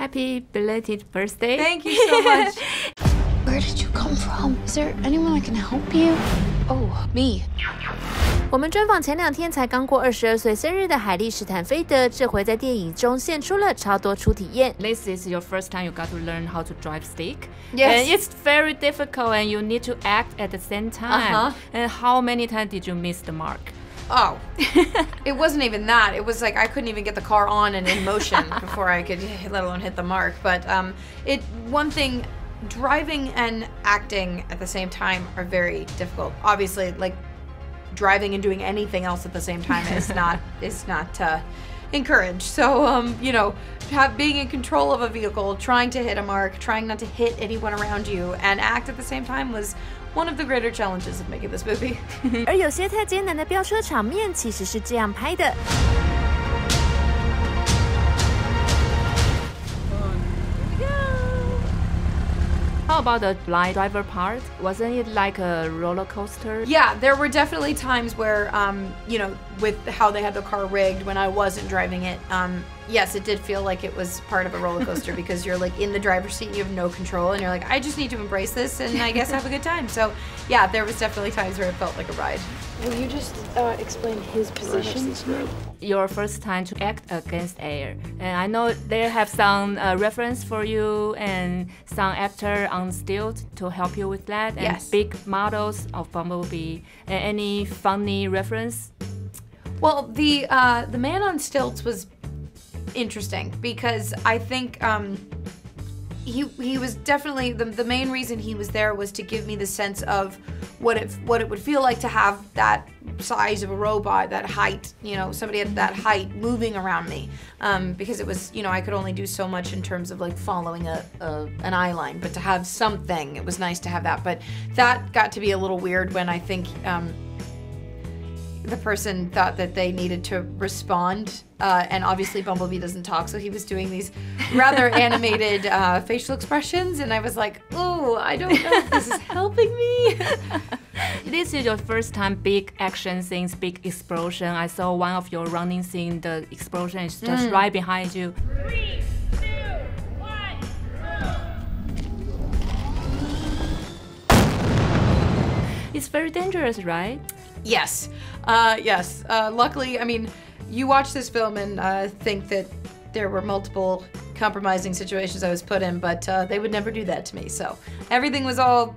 Happy belated birthday. Thank you so much. Where did you come from? Is there anyone that can help you? Oh, me. 我们专访前2天才刚过22岁生日的海莉史坦菲德，这回在电影中献出了超多初体验。This is your first time you got to learn how to drive stick. Yes. And it's very difficult, and you need to act at the same time. And how many times did you miss the mark? Oh, it wasn't even that. It was like I couldn't even get the car on and in motion before I could, let alone hit the mark. But one thing, driving and acting at the same time are very difficult. Obviously, like driving and doing anything else at the same time is not encouraged. So being in control of a vehicle, trying to hit a mark, trying not to hit anyone around you, and act at the same time was one of the greater challenges of making this movie. 而有些太艰难的飙车场面其实是这样拍的。How about the blind driver part? Wasn't it like a roller coaster? Yeah, there were definitely times where, with how they had the car rigged when I wasn't driving it, yes, it did feel like it was part of a roller coaster because you're like in the driver's seat and you have no control and you're like, I just need to embrace this and I guess have a good time. So yeah, there was definitely times where it felt like a ride. Will you just explain his position? Your first time to act against air, and I know they have some reference for you and some actor on stilts to help you with that. And yes. Big models of Bumblebee. And any funny reference? Well, the man on stilts was interesting because I think he was definitely the main reason he was there was to give me the sense of what it would feel like to have that size of a robot, that height, somebody at that height moving around me, because it was, I could only do so much in terms of like following an eye line, but to have something, it was nice to have that. But that got to be a little weird when I think the person thought that they needed to respond, and obviously Bumblebee doesn't talk, so he was doing these rather animated facial expressions, and I was like, oh, I don't know if this is helping me. This is your first time big action scenes, big explosion. I saw one of your running scene, the explosion is just right behind you. 3, 2, 1, go! It's very dangerous, right? Yes, yes. Luckily, I mean, you watch this film and think that there were multiple compromising situations I was put in, but they would never do that to me. So everything was all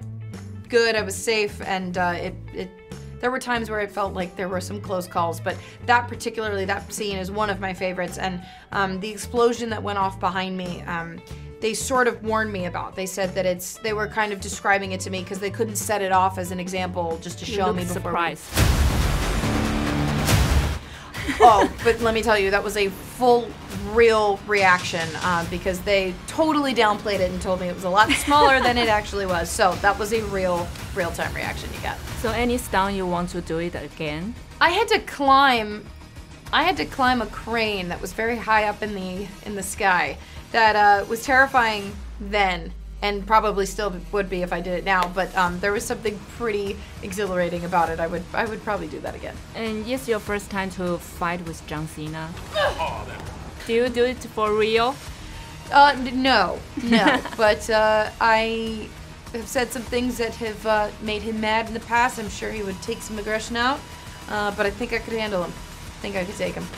good. I was safe, and there were times where it felt like there were some close calls, but that scene is one of my favorites. And the explosion that went off behind me, they sort of warned me about. They said that they were kind of describing it to me because they couldn't set it off as an example just to show me before. Surprised. Oh, but let me tell you, that was a full, real reaction because they totally downplayed it and told me it was a lot smaller than it actually was. So that was a real-time reaction you got. So any stunt you want to do it again? I had to climb a crane that was very high up in the sky. That was terrifying then, and probably still would be if I did it now. But there was something pretty exhilarating about it. I would probably do that again. And it's your first time to fight with Cena. Do you do it for real? No. But I have said some things that have made him mad in the past. I'm sure he would take some aggression out. But I think I could handle him. I think I could take him.